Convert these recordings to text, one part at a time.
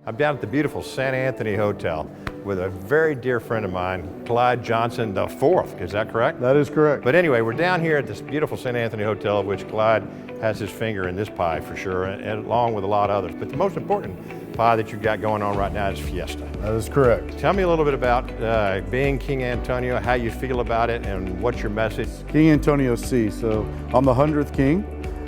I'm down at the beautiful San Anthony Hotel with a very dear friend of mine, Clyde Johnson the fourth. Is that correct? That is correct. But anyway, we're down here at this beautiful San Anthony Hotel, of which Clyde has his finger in this pie for sure, and along with a lot of others. But the most important pie that you've got going on right now is Fiesta. That is correct. Tell me a little bit about being King Antonio, how you feel about it, and what's your message? King Antonio C. So I'm the 100th king,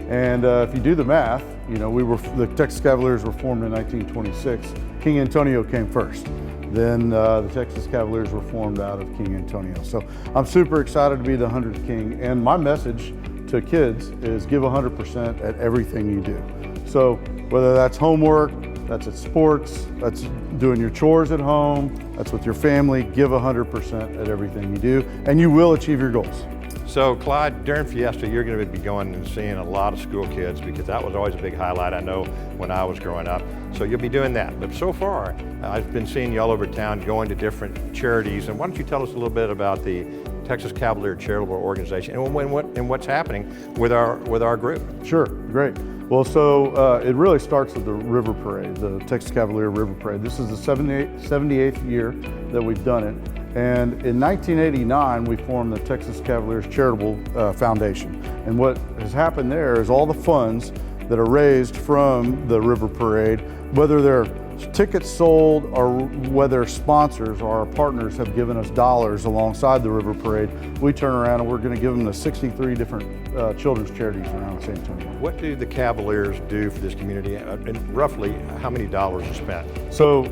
and if you do the math, you know, the Texas Cavaliers were formed in 1926. King Antonio came first. Then the Texas Cavaliers were formed out of King Antonio. So I'm super excited to be the 100th king, and my message to kids is give 100% at everything you do. So whether that's homework, that's at sports, that's doing your chores at home, that's with your family, give 100% at everything you do, and you will achieve your goals. So Clyde, during Fiesta, you're going to be going and seeing a lot of school kids, because that was always a big highlight, I know, when I was growing up. So you'll be doing that. But so far, I've been seeing you all over town going to different charities. And why don't you tell us a little bit about the Texas Cavalier Charitable Organization and what's happening with our group? Sure, great. Well, so it really starts with the River Parade, the Texas Cavalier River Parade. This is the 78th year that we've done it. And in 1989, we formed the Texas Cavaliers Charitable Foundation. And what has happened there is all the funds that are raised from the River Parade, whether they're tickets sold or whether sponsors or our partners have given us dollars alongside the River Parade, we turn around and we're going to give them to 63 different children's charities around San Antonio. What do the Cavaliers do for this community, and roughly how many dollars are spent? So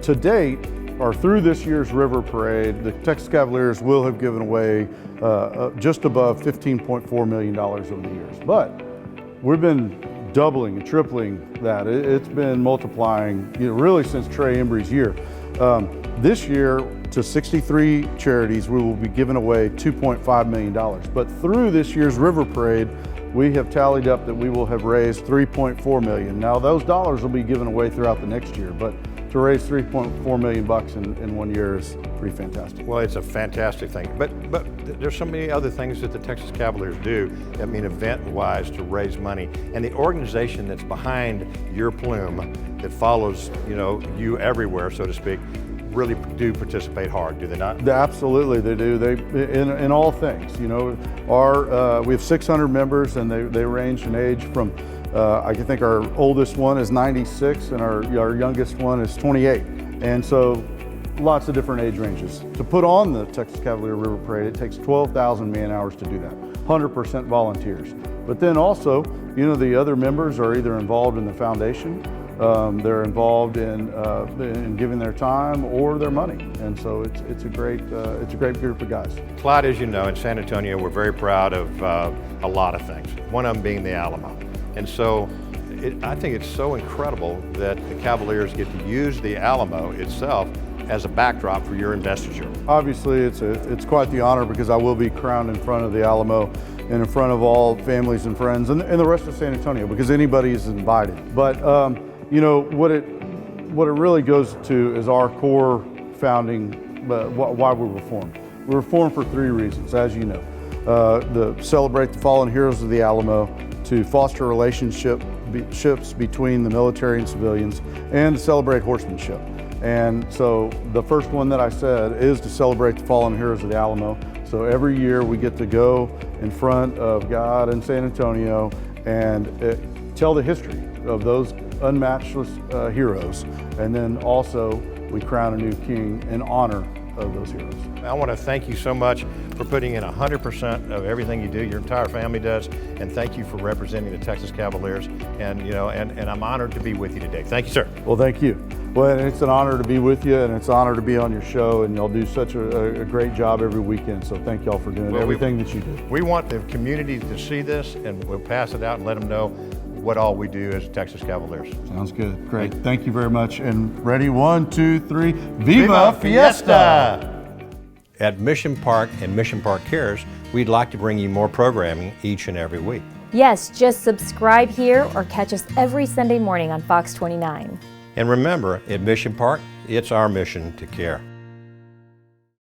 to date, or through this year's River Parade, the Texas Cavaliers will have given away just above $15.4 million over the years. But we've been doubling and tripling that. It's been multiplying, you know, really since Trey Embry's year. This year, to 63 charities, we will be giving away $2.5 million. But through this year's River Parade, we have tallied up that we will have raised $3.4 million. Now, those dollars will be given away throughout the next year, but to raise $3.4 million in 1 year is pretty fantastic. Well, it's a fantastic thing, but there's so many other things that the Texas Cavaliers do, I mean, event-wise, to raise money. And the organization that's behind your plume, that follows, you know, you everywhere, so to speak, really do participate hard, do they not? Absolutely, they do. They in all things. You know, we have 600 members, and they range in age from. I think our oldest one is 96 and our youngest one is 28. And so lots of different age ranges. To put on the Texas Cavalier River Parade, it takes 12,000 man hours to do that, 100% volunteers. But then also, you know, the other members are either involved in the foundation, they're involved in giving their time or their money. And so it's a great group of guys. Clyde, as you know, in San Antonio, we're very proud of a lot of things, one of them being the Alamo. And so I think it's so incredible that the Cavaliers get to use the Alamo itself as a backdrop for your investiture. Obviously, it's quite the honor, because I will be crowned in front of the Alamo and in front of all families and friends and the rest of San Antonio, because anybody is invited. But you know, what it really goes to is our core founding, why we were formed. We were formed for 3 reasons, as you know. To celebrate the fallen heroes of the Alamo, to foster relationships between the military and civilians, and to celebrate horsemanship. And so the first one that I said is to celebrate the fallen heroes of the Alamo. So every year we get to go in front of God in San Antonio and tell the history of those unmatchless heroes. And then also we crown a new king in honor of those heroes. I want to thank you so much for putting in 100% of everything you do. Your entire family does, and thank you for representing the Texas Cavaliers. And you know, and I'm honored to be with you today. Thank you, sir. Well, thank you. Well, it's an honor to be with you, and it's an honor to be on your show, and y'all do such a great job every weekend. So thank y'all for doing everything that you do. We want the community to see this, and we'll pass it out and let them know what all we do as Texas Cavaliers. Sounds good. Great. Thank you very much. And ready? 1, 2, 3. Viva Fiesta! At Mission Park and Mission Park Cares, we'd like to bring you more programming each and every week. Yes, just subscribe here or catch us every Sunday morning on Fox 29. And remember, at Mission Park, it's our mission to care.